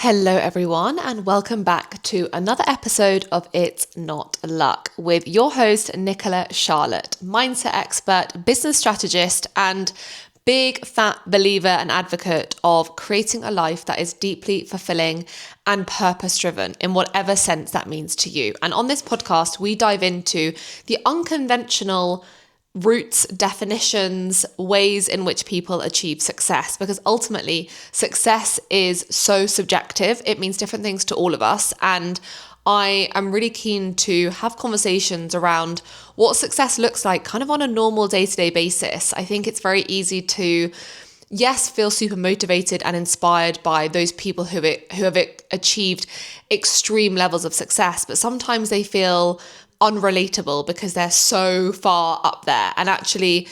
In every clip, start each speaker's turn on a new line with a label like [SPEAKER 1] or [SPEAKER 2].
[SPEAKER 1] Hello everyone and welcome back to another episode of It's Not Luck with your host Nicola Charlotte, mindset expert, business strategist and big fat believer and advocate of creating a life that is deeply fulfilling and purpose driven in whatever sense that means to you. And on this podcast, we dive into the unconventional routes, definitions, ways in which people achieve success, because ultimately success is so subjective. It means different things to all of us. And I am really keen to have conversations around what success looks like kind of on a normal day-to-day basis. I think it's very easy to, yes, feel super motivated and inspired by those people who have achieved extreme levels of success, but sometimes they feel unrelatable because they're so far up there. And actually,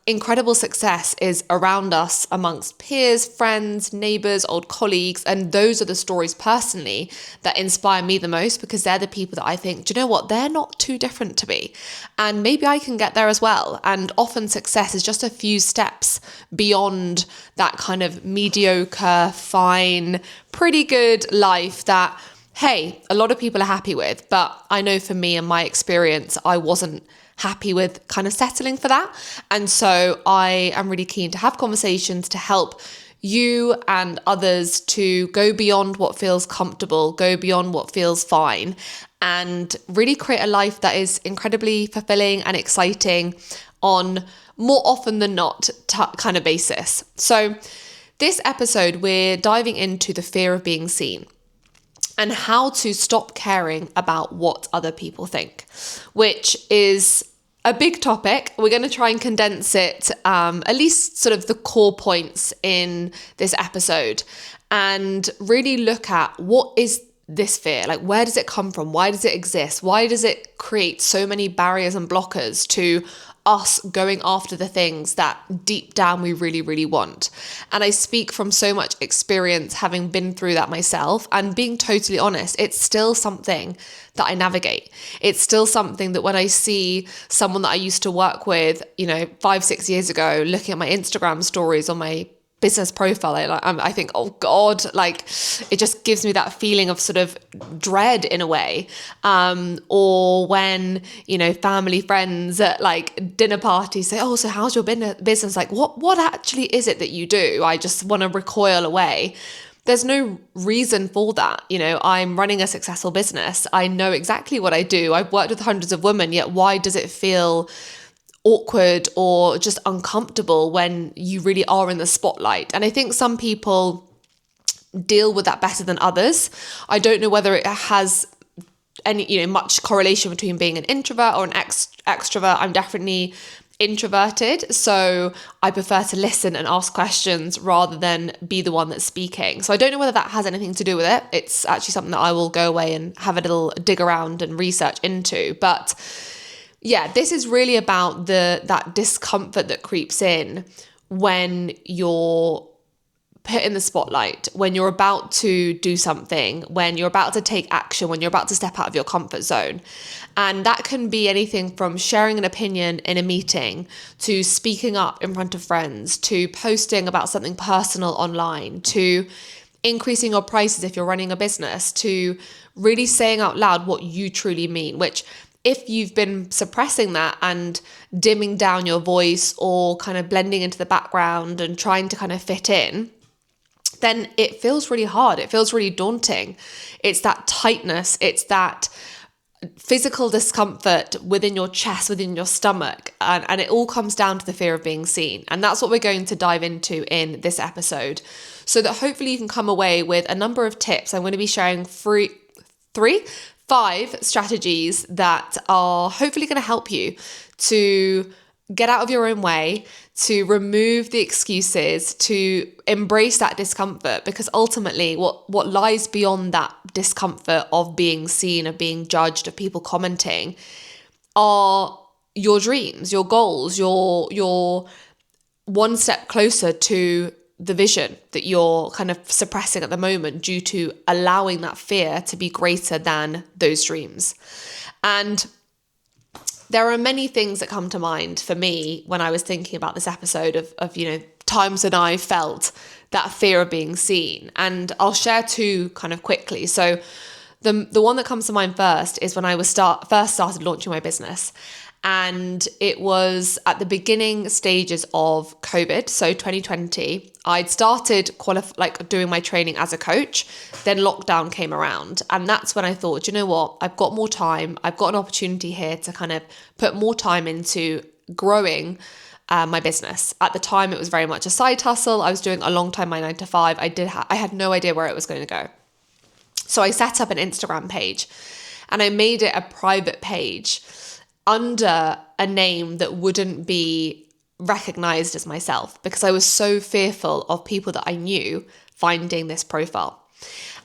[SPEAKER 1] incredible success is around us amongst peers, friends, neighbors, old colleagues. And those are the stories personally that inspire me the most, because they're the people that I think, do you know what? They're not too different to me. And maybe I can get there as well. And often success is just a few steps beyond that kind of mediocre, fine, pretty good life that, hey, a lot of people are happy with. But I know for me and my experience, I wasn't happy with kind of settling for that. And so I am really keen to have conversations to help you and others to go beyond what feels comfortable, go beyond what feels fine, and really create a life that is incredibly fulfilling and exciting on more often than not kind of basis. So this episode, we're diving into the fear of being seen and how to stop caring about what other people think, which is a big topic. We're going to try and condense it, at least sort of the core points in this episode, and really look at what is this fear? Like, where does it come from? Why does it exist? Why does it create so many barriers and blockers to us going after the things that deep down we really, really want? And I speak from so much experience, having been through that myself, and being totally honest, it's still something that I navigate. It's still something that when I see someone that I used to work with, 5-6 years ago, looking at my Instagram stories on my business profile, I think, oh God, like it just gives me that feeling of sort of dread in a way. Or when, family friends at like dinner parties say, oh, so how's your business? Like what actually is it that you do? I just want to recoil away. There's no reason for that. I'm running a successful business. I know exactly what I do. I've worked with hundreds of women, yet why does it feel awkward or just uncomfortable when you really are in the spotlight? And I think some people deal with that better than others. I don't know whether it has any, much correlation between being an introvert or an extrovert. I'm definitely introverted, so I prefer to listen and ask questions rather than be the one that's speaking. So I don't know whether that has anything to do with it. It's actually something that I will go away and have a little dig around and research into. But yeah, this is really about that discomfort that creeps in when you're put in the spotlight, when you're about to do something, when you're about to take action, when you're about to step out of your comfort zone. And that can be anything from sharing an opinion in a meeting, to speaking up in front of friends, to posting about something personal online, to increasing your prices if you're running a business, to really saying out loud what you truly mean, which, if you've been suppressing that and dimming down your voice or kind of blending into the background and trying to kind of fit in, then it feels really hard. It feels really daunting. It's that tightness. It's that physical discomfort within your chest, within your stomach. And it all comes down to the fear of being seen. And that's what we're going to dive into in this episode, so that hopefully you can come away with a number of tips. I'm going to be sharing 5 strategies that are hopefully going to help you to get out of your own way, to remove the excuses, to embrace that discomfort, because ultimately what lies beyond that discomfort of being seen, of being judged, of people commenting, are your dreams, your goals, your one step closer to the vision that you're kind of suppressing at the moment due to allowing that fear to be greater than those dreams. And there are many things that come to mind for me when I was thinking about this episode of times when I felt that fear of being seen. And I'll share two kind of quickly. So the one that comes to mind first is when I was first started launching my business. And it was at the beginning stages of COVID, so 2020. I'd started doing my training as a coach, then lockdown came around. And that's when I thought, you know what, I've got more time. I've got an opportunity here to kind of put more time into growing my business. At the time, it was very much a side hustle. I was doing a long time my 9 to 5. I had no idea where it was going to go. So I set up an Instagram page and I made it a private page under a name that wouldn't be recognized as myself, because I was so fearful of people that I knew finding this profile.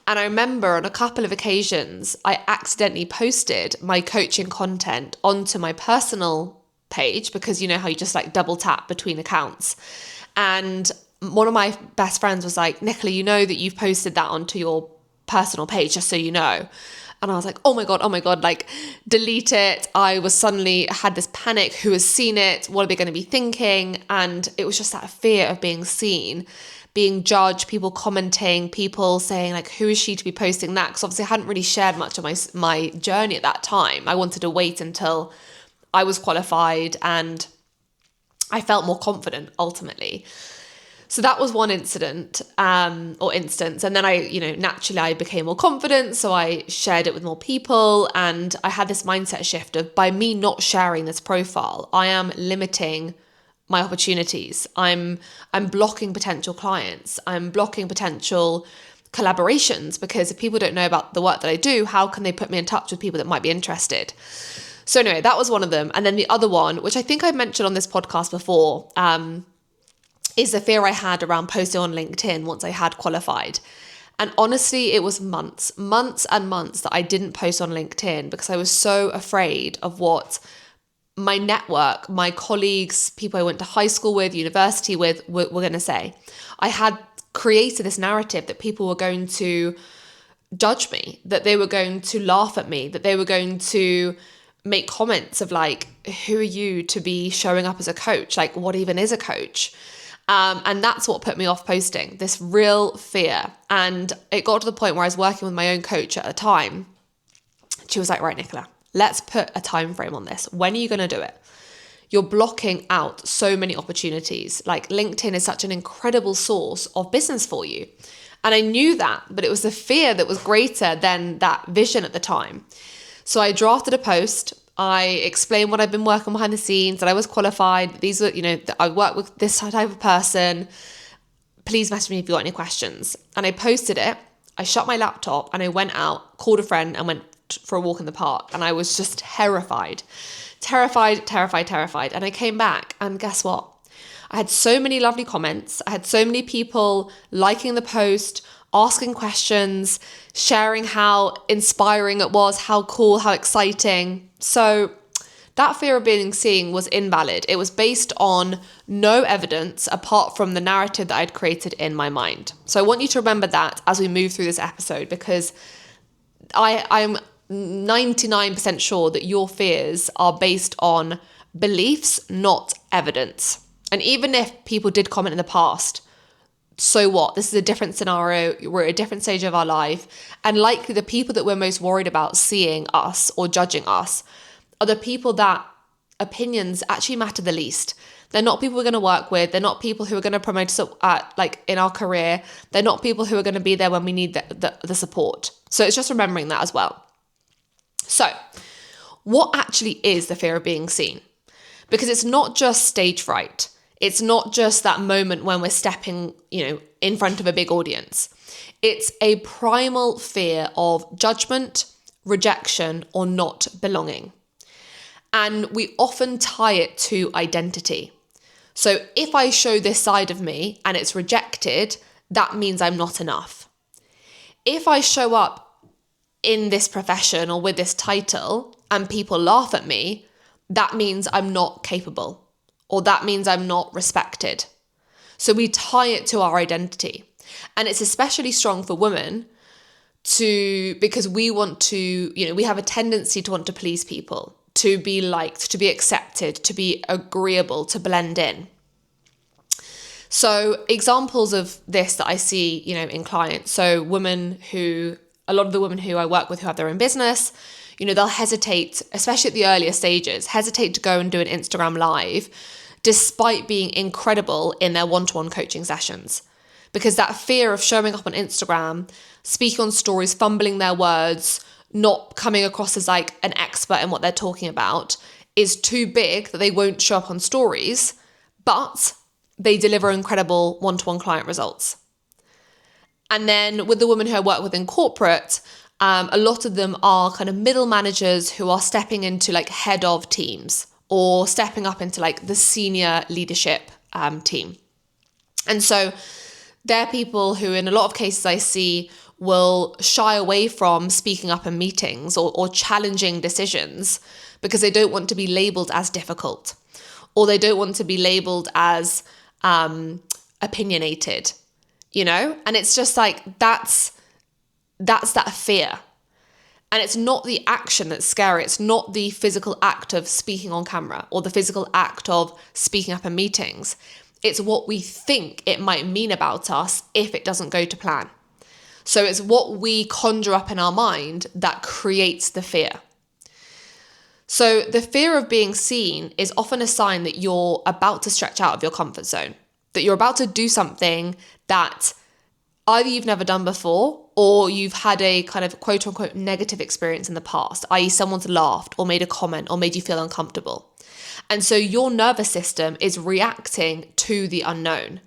[SPEAKER 1] And I remember on a couple of occasions, I accidentally posted my coaching content onto my personal page, because you know how you just like double tap between accounts. And one of my best friends was like, Nicola, you know that you've posted that onto your personal page, just so you know. And I was like, oh my God, like delete it. I was suddenly had this panic. Who has seen it? What are they going to be thinking? And it was just that fear of being seen, being judged, people commenting, people saying like, who is she to be posting that? Because obviously I hadn't really shared much of my journey at that time. I wanted to wait until I was qualified and I felt more confident ultimately. So that was one instance. And then naturally I became more confident. So I shared it with more people, and I had this mindset shift of, by me not sharing this profile, I am limiting my opportunities. I'm blocking potential clients. I'm blocking potential collaborations, because if people don't know about the work that I do, how can they put me in touch with people that might be interested? So anyway, that was one of them. And then the other one, which I think I mentioned on this podcast before, is the fear I had around posting on LinkedIn once I had qualified. And honestly, it was months and months that I didn't post on LinkedIn, because I was so afraid of what my network, my colleagues, people I went to high school with, university with, were going to say. I had created this narrative that people were going to judge me, that they were going to laugh at me, that they were going to make comments of like, who are you to be showing up as a coach? Like, what even is a coach? And that's what put me off posting, this real fear. And it got to the point where I was working with my own coach at the time. She was like, right, Nicola, let's put a time frame on this. When are you going to do it? You're blocking out so many opportunities. Like, LinkedIn is such an incredible source of business for you. And I knew that, but it was the fear that was greater than that vision at the time. So I drafted a post. I explained what I've been working behind the scenes, that I was qualified. These were, that I work with this type of person. Please message me if you've got any questions. And I posted it. I shut my laptop and I went out, called a friend and went for a walk in the park. And I was just terrified. And I came back, and guess what? I had so many lovely comments. I had so many people liking the post, asking questions, sharing how inspiring it was, how cool, how exciting. So that fear of being seen was invalid. It was based on no evidence apart from the narrative that I'd created in my mind. So I want you to remember that as we move through this episode, because I'm 99% sure that your fears are based on beliefs, not evidence. And even if people did comment in the past, so what? This is a different scenario. We're at a different stage of our life. And likely the people that we're most worried about seeing us or judging us are the people that opinions actually matter the least. They're not people we're going to work with. They're not people who are going to promote us in our career. They're not people who are going to be there when we need the support. So it's just remembering that as well. So what actually is the fear of being seen? Because it's not just stage fright. It's not just that moment when we're stepping, in front of a big audience. It's a primal fear of judgment, rejection, or not belonging. And we often tie it to identity. So if I show this side of me and it's rejected, that means I'm not enough. If I show up in this profession or with this title and people laugh at me, that means I'm not capable. Or that means I'm not respected. So we tie it to our identity. And it's especially strong for women because we want to, we have a tendency to want to please people, to be liked, to be accepted, to be agreeable, to blend in. So examples of this that I see, in clients. So a lot of the women who I work with who have their own business, they'll hesitate, especially at the earlier stages, hesitate to go and do an Instagram live despite being incredible in their one-to-one coaching sessions. Because that fear of showing up on Instagram, speaking on stories, fumbling their words, not coming across as like an expert in what they're talking about is too big that they won't show up on stories, but they deliver incredible one-to-one client results. And then with the women who I work with in corporate, a lot of them are kind of middle managers who are stepping into like head of teams or stepping up into like the senior leadership team. And so they're people who in a lot of cases I see will shy away from speaking up in meetings or challenging decisions because they don't want to be labeled as difficult, or they don't want to be labeled as opinionated, and it's just like that's that fear. And it's not the action that's scary. It's not the physical act of speaking on camera or the physical act of speaking up in meetings. It's what we think it might mean about us if it doesn't go to plan. So it's what we conjure up in our mind that creates the fear. So the fear of being seen is often a sign that you're about to stretch out of your comfort zone, that you're about to do something that either you've never done before or you've had a kind of quote unquote negative experience in the past, i.e. someone's laughed or made a comment or made you feel uncomfortable. And so your nervous system is reacting to the unknown,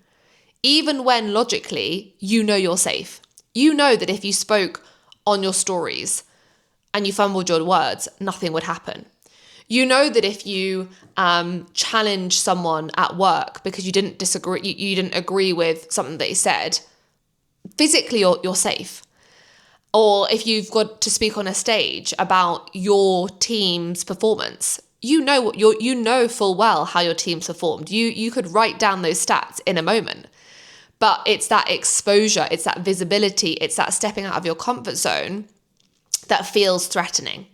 [SPEAKER 1] even when logically you're safe. You know that if you spoke on your stories and you fumbled your words, nothing would happen. You know that if you challenge someone at work because you didn't disagree, you didn't agree with something they said, physically you're safe. Or if you've got to speak on a stage about your team's performance, you know full well how your team's performed. You could write down those stats in a moment. But it's that exposure, it's that visibility, it's that stepping out of your comfort zone that feels threatening.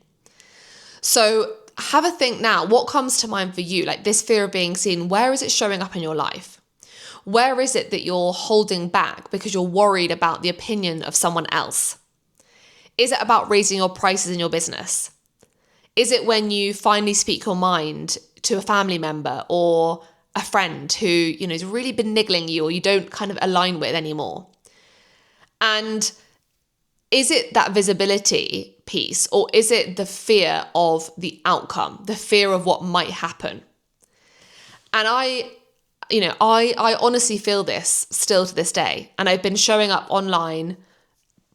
[SPEAKER 1] So have a think now, what comes to mind for you? Like this fear of being seen, where is it showing up in your life? Where is it that you're holding back because you're worried about the opinion of someone else? Is it about raising your prices in your business? Is it when you finally speak your mind to a family member or a friend who, has really been niggling you or you don't kind of align with anymore? And is it that visibility piece, or is it the fear of the outcome, the fear of what might happen? And I honestly feel this still to this day. And I've been showing up online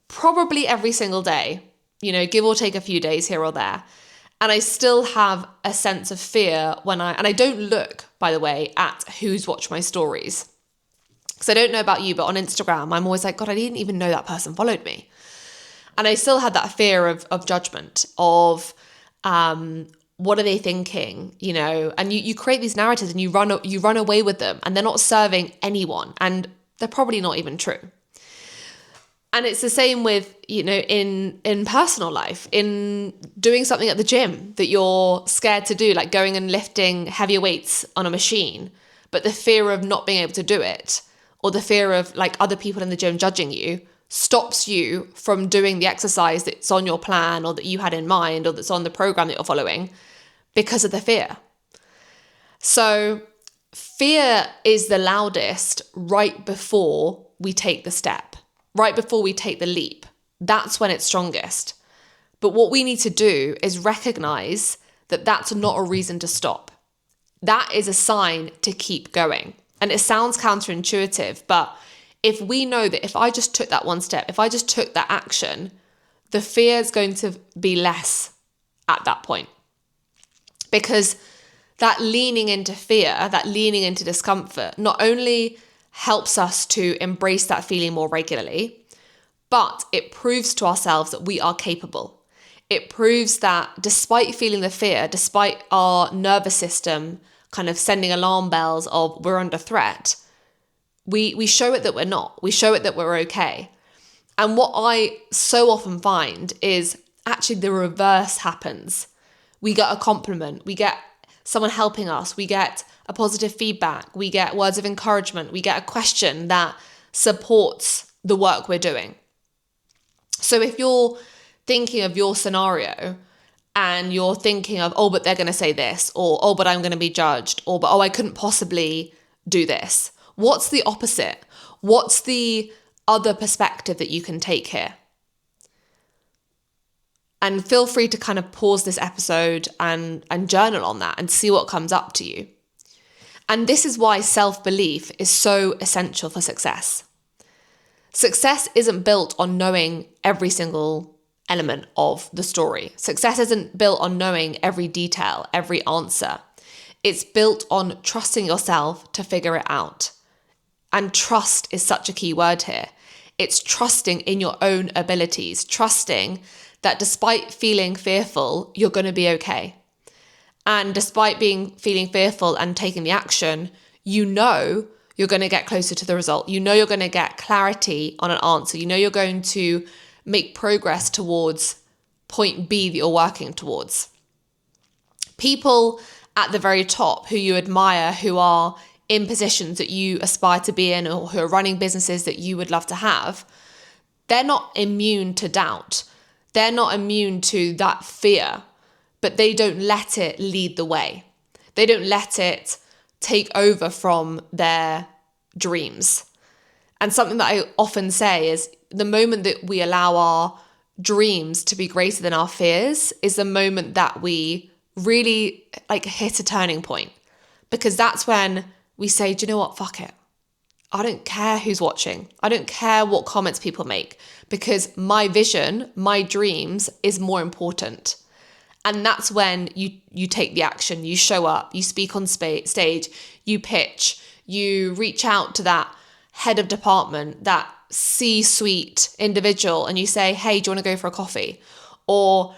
[SPEAKER 1] probably every single day, give or take a few days here or there. And I still have a sense of fear and I don't look, by the way, at who's watched my stories. Because I don't know about you, but on Instagram, I'm always like, God, I didn't even know that person followed me. And I still had that fear of judgment, of what are they thinking, and you create these narratives and you run away with them and they're not serving anyone and they're probably not even true. And it's the same with, in personal life, in doing something at the gym that you're scared to do, like going and lifting heavier weights on a machine, but the fear of not being able to do it, or the fear of like other people in the gym judging you, stops you from doing the exercise that's on your plan or that you had in mind or that's on the program that you're following because of the fear. So fear is the loudest right before we take the step, right before we take the leap. That's when it's strongest. But what we need to do is recognize that that's not a reason to stop. That is a sign to keep going. And it sounds counterintuitive, but if we know that if I just took that one step, if I just took that action, the fear is going to be less at that point. Because that leaning into fear, that leaning into discomfort, not only helps us to embrace that feeling more regularly, but it proves to ourselves that we are capable. It proves that despite feeling the fear, despite our nervous system kind of sending alarm bells of we're under threat, we show it that we're not. We show it that we're okay. And what I so often find is actually the reverse happens. we get a compliment, we get someone helping us, we get a positive feedback, we get words of encouragement, we get a question that supports the work we're doing. So if you're thinking of your scenario and you're thinking of, oh, but they're going to say this, or, oh, but I'm going to be judged, or, but, oh, I couldn't possibly do this. What's the opposite? What's the other perspective that you can take here? And feel free to kind of pause this episode and journal on that and see what comes up to you. And this is why self-belief is so essential for success. Success isn't built on knowing every single element of the story. Success isn't built on knowing every detail, every answer. It's built on trusting yourself to figure it out. And trust is such a key word here. It's trusting in your own abilities, trusting that despite feeling fearful, you're going to be okay. And despite feeling fearful and taking the action, you know you're going to get closer to the result. You know you're going to get clarity on an answer. You know you're going to make progress towards point B that you're working towards. People at the very top who you admire, who are in positions that you aspire to be in, or who are running businesses that you would love to have, they're not immune to doubt. They're not immune to that fear, but they don't let it lead the way. They don't let it take over from their dreams. And something that I often say is the moment that we allow our dreams to be greater than our fears is the moment that we really hit a turning point. Because that's when we say, do you know what? Fuck it. I don't care who's watching. I don't care what comments people make, because my vision, my dreams is more important. And that's when you take the action, you show up, you speak on stage, you pitch, you reach out to that head of department, that C-suite individual, and you say, hey, do you want to go for a coffee? Or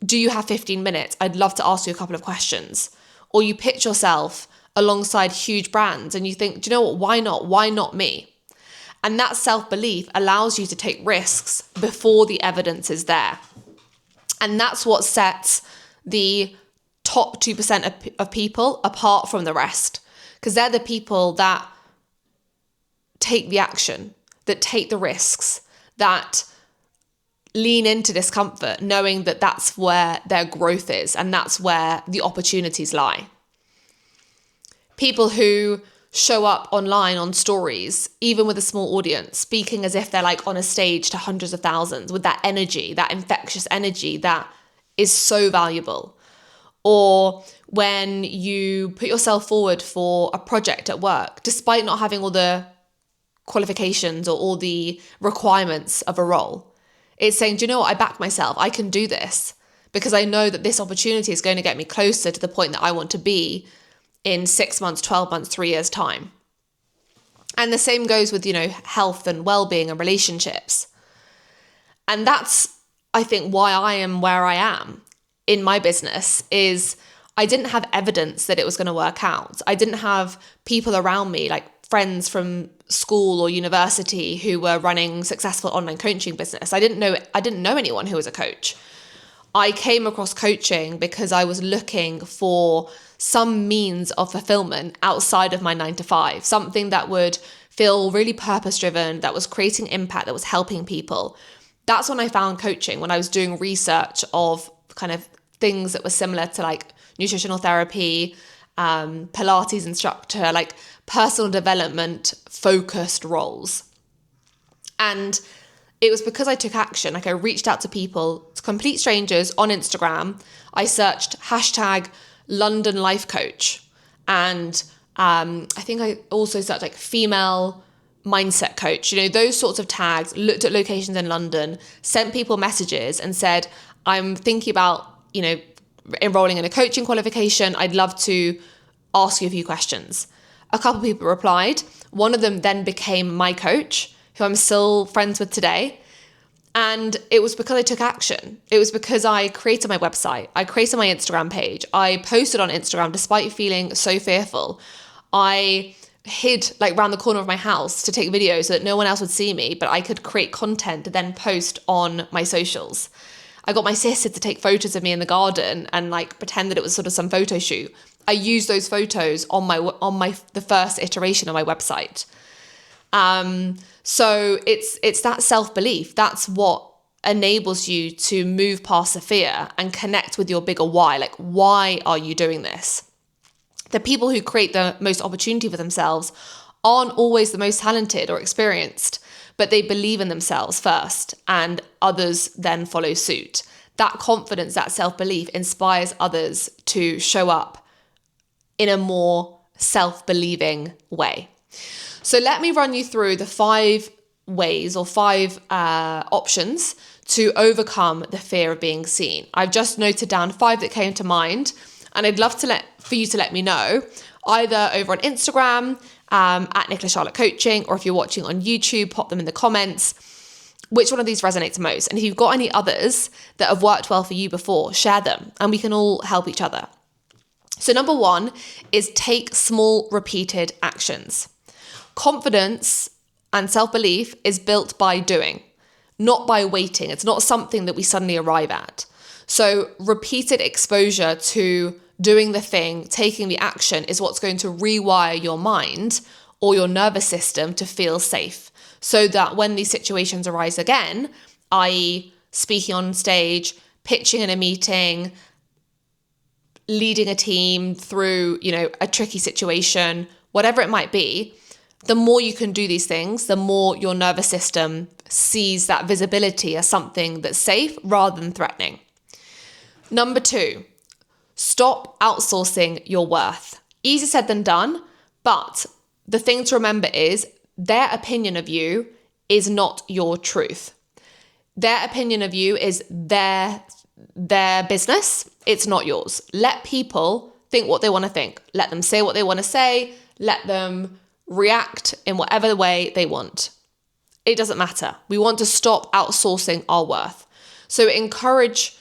[SPEAKER 1] do you have 15 minutes? I'd love to ask you a couple of questions. Or you pitch yourself alongside huge brands and you think, do you know what? Why not? Why not me? And that self-belief allows you to take risks before the evidence is there. And that's what sets the top 2% of people apart from the rest, because they're the people that take the action, that take the risks, that lean into discomfort, knowing that that's where their growth is and that's where the opportunities lie. People who show up online on stories, even with a small audience, speaking as if they're on a stage to hundreds of thousands, with that energy, that infectious energy that is so valuable. Or when you put yourself forward for a project at work, despite not having all the qualifications or all the requirements of a role, it's saying, do you know what? I back myself. I can do this because I know that this opportunity is going to get me closer to the point that I want to be in 6 months, 12 months, 3 years time. And the same goes with, health and well-being and relationships. And that's, I think, why I am where I am in my business is I didn't have evidence that it was going to work out. I didn't have people around me, friends from school or university who were running successful online coaching business. I didn't know anyone who was a coach. I came across coaching because I was looking for some means of fulfillment outside of my 9-to-5, something that would feel really purpose-driven, that was creating impact, that was helping people. That's when I found coaching, when I was doing research of kind of things that were similar to nutritional therapy, Pilates instructor, personal development focused roles. And it was because I took action. I reached out to people, complete strangers on Instagram. I searched hashtag London life coach. And I think I also searched female mindset coach, those sorts of tags, looked at locations in London, sent people messages and said, I'm thinking about, enrolling in a coaching qualification. I'd love to ask you a few questions. A couple of people replied. One of them then became my coach, who I'm still friends with today. And it was because I took action. It was because I created my website. I created my Instagram page. I posted on Instagram despite feeling so fearful. I hid round the corner of my house to take videos so that no one else would see me, but I could create content to then post on my socials. I got my sister to take photos of me in the garden and like pretend that it was sort of some photo shoot. I used those photos on the first iteration of my website. So it's that self-belief. That's what enables you to move past the fear and connect with your bigger why. Like, why are you doing this? The people who create the most opportunity for themselves aren't always the most talented or experienced, but they believe in themselves first and others then follow suit. That confidence, that self-belief inspires others to show up in a more self-believing way. So let me run you through the 5 ways or 5 options to overcome the fear of being seen. I've just noted down 5 that came to mind, and I'd love for you to let me know either over on Instagram at Nicola Charlotte Coaching, or if you're watching on YouTube, pop them in the comments. Which one of these resonates most? And if you've got any others that have worked well for you before, share them and we can all help each other. So number 1 is take small repeated actions. Confidence and self-belief is built by doing, not by waiting. It's not something that we suddenly arrive at. So repeated exposure to doing the thing, taking the action is what's going to rewire your mind or your nervous system to feel safe, so that when these situations arise again, i.e. speaking on stage, pitching in a meeting, leading a team through, a tricky situation, whatever it might be, the more you can do these things, the more your nervous system sees that visibility as something that's safe rather than threatening. Number 2, stop outsourcing your worth. Easier said than done, but the thing to remember is their opinion of you is not your truth. Their opinion of you is their business. It's not yours. Let people think what they want to think. Let them say what they want to say. Let them react in whatever way they want. It doesn't matter. We want to stop outsourcing our worth. So encourage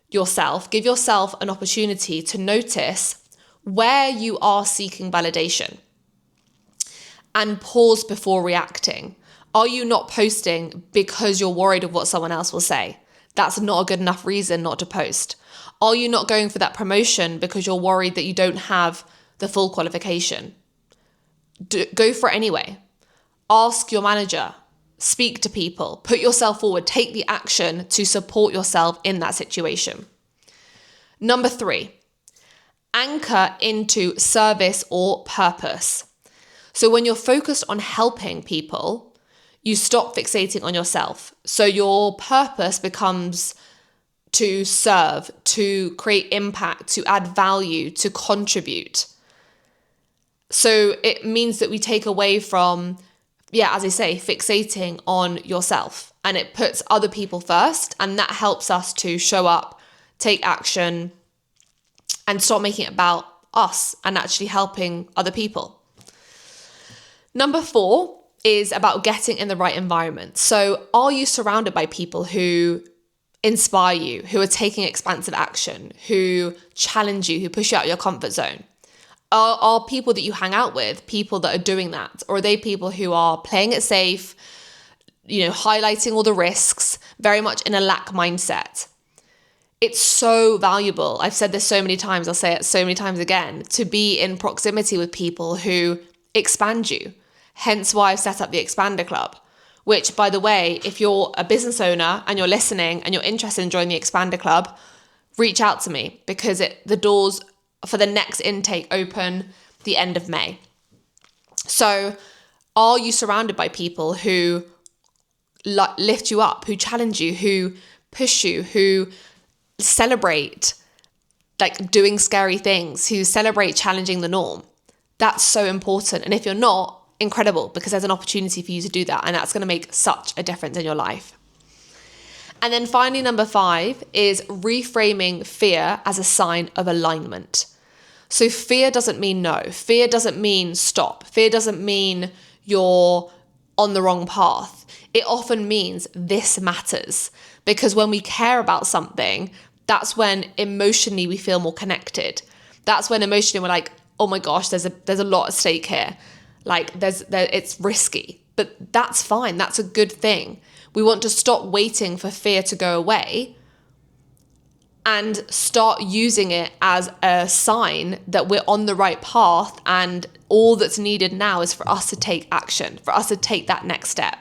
[SPEAKER 1] yourself, give yourself an opportunity to notice where you are seeking validation and pause before reacting. Are you not posting because you're worried of what someone else will say? That's not a good enough reason not to post. Are you not going for that promotion because you're worried that you don't have the full qualification? Go for it anyway. Ask your manager, speak to people, put yourself forward, take the action to support yourself in that situation. Number 3, anchor into service or purpose. So when you're focused on helping people, you stop fixating on yourself. So your purpose becomes to serve, to create impact, to add value, to contribute. So it means that we take away from, as I say, fixating on yourself, and it puts other people first, and that helps us to show up, take action, and stop making it about us and actually helping other people. Number 4 is about getting in the right environment. So are you surrounded by people who inspire you, who are taking expansive action, who challenge you, who push you out of your comfort zone? Are people that you hang out with people that are doing that? Or are they people who are playing it safe, highlighting all the risks, very much in a lack mindset? It's so valuable. I've said this so many times, I'll say it so many times again, to be in proximity with people who expand you. Hence why I've set up the Expander Club, which, by the way, if you're a business owner and you're listening and you're interested in joining the Expander Club, reach out to me, because the doors for the next intake open the end of May. So are you surrounded by people who lift you up, who challenge you, who push you, who celebrate like doing scary things, who celebrate challenging the norm? That's so important. And if you're not, incredible, because there's an opportunity for you to do that, and that's going to make such a difference in your life. And then finally, number 5 is reframing fear as a sign of alignment. So fear doesn't mean no. Fear doesn't mean stop. Fear doesn't mean you're on the wrong path. It often means this matters, because when we care about something, that's when emotionally we feel more connected. That's when emotionally we're like, oh my gosh, there's a lot at stake here. Like it's risky, but that's fine. That's a good thing. We want to stop waiting for fear to go away and start using it as a sign that we're on the right path, and all that's needed now is for us to take action, for us to take that next step.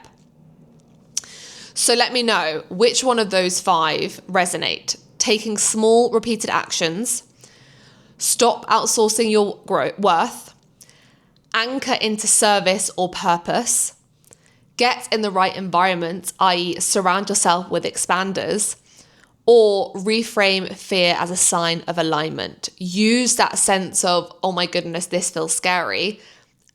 [SPEAKER 1] So let me know which one of those 5 resonate. Taking small repeated actions, stop outsourcing your worth, anchor into service or purpose, get in the right environment, i.e. surround yourself with expanders, or reframe fear as a sign of alignment. Use that sense of, oh my goodness, this feels scary,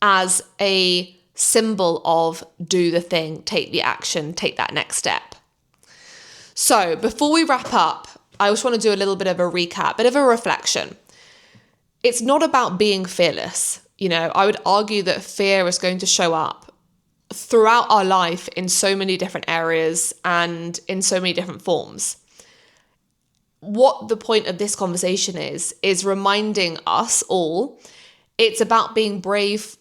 [SPEAKER 1] as a symbol of do the thing, take the action, take that next step. So before we wrap up, I just want to do a little bit of a recap, bit of a reflection. It's not about being fearless. I would argue that fear is going to show up throughout our life in so many different areas and in so many different forms. What the point of this conversation is reminding us all, it's about being brave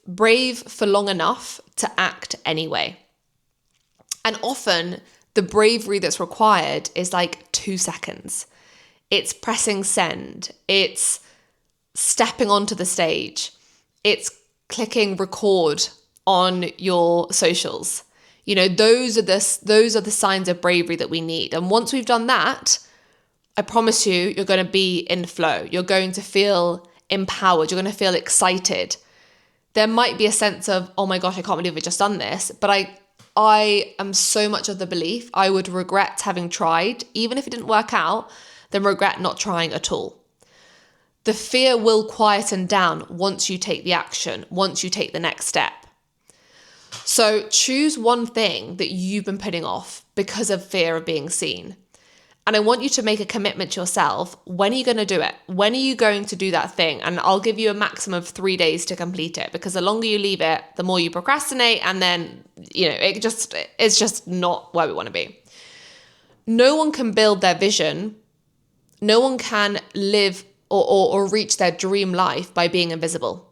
[SPEAKER 1] for long enough to act anyway. And often the bravery that's required is like 2 seconds. It's pressing send. It's stepping onto the stage. It's clicking record on your socials. Those are the signs of bravery that we need. And once we've done that, I promise you're going to be in flow. You're going to feel empowered. You're going to feel excited. There might be a sense of, oh my gosh, I can't believe I've just done this. But I am so much of the belief I would regret having tried, even if it didn't work out, than regret not trying at all. The fear will quieten down once you take the action, once you take the next step. So choose one thing that you've been putting off because of fear of being seen. And I want you to make a commitment to yourself. When are you going to do it? When are you going to do that thing? And I'll give you a maximum of 3 days to complete it, because the longer you leave it, the more you procrastinate. And then, it's just not where we want to be. No one can build their vision. No one can live or reach their dream life by being invisible.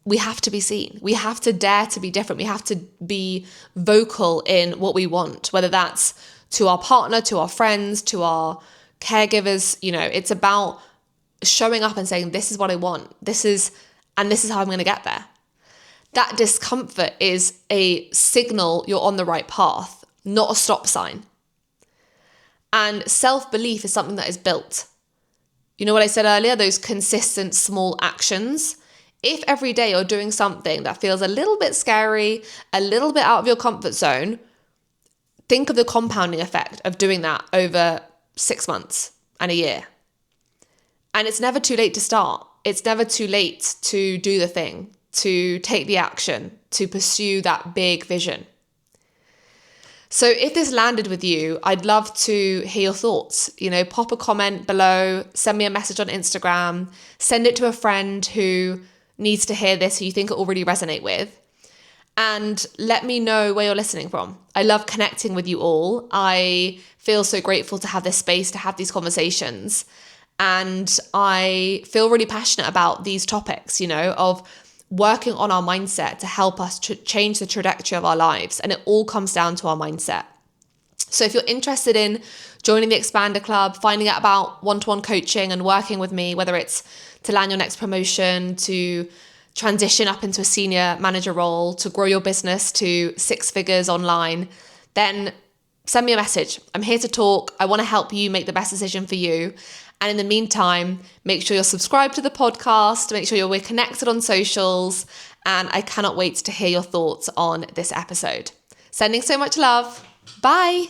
[SPEAKER 1] We have to be seen. We have to dare to be different. We have to be vocal in what we want, whether that's to our partner, to our friends, to our caregivers. It's about showing up and saying, this is what I want. This is how I'm going to get there. That discomfort is a signal you're on the right path, not a stop sign. And self-belief is something that is built. You know what I said earlier, those consistent small actions. If every day you're doing something that feels a little bit scary, a little bit out of your comfort zone, think of the compounding effect of doing that over 6 months and a year. And it's never too late to start. It's never too late to do the thing, to take the action, to pursue that big vision. So if this landed with you, I'd love to hear your thoughts. Pop a comment below, send me a message on Instagram, send it to a friend who needs to hear this, who you think it will really resonate with. And let me know where you're listening from. I love connecting with you all. I feel so grateful to have this space, to have these conversations. And I feel really passionate about these topics, of working on our mindset to help us change the trajectory of our lives. And it all comes down to our mindset. So if you're interested in joining the Expander Club, finding out about one-to-one coaching and working with me, whether it's to land your next promotion, to transition up into a senior manager role, to grow your business to 6 figures online, then send me a message. I'm here to talk. I want to help you make the best decision for you. And in the meantime, make sure you're subscribed to the podcast, make sure we're connected on socials, and I cannot wait to hear your thoughts on this episode. Sending so much love. Bye.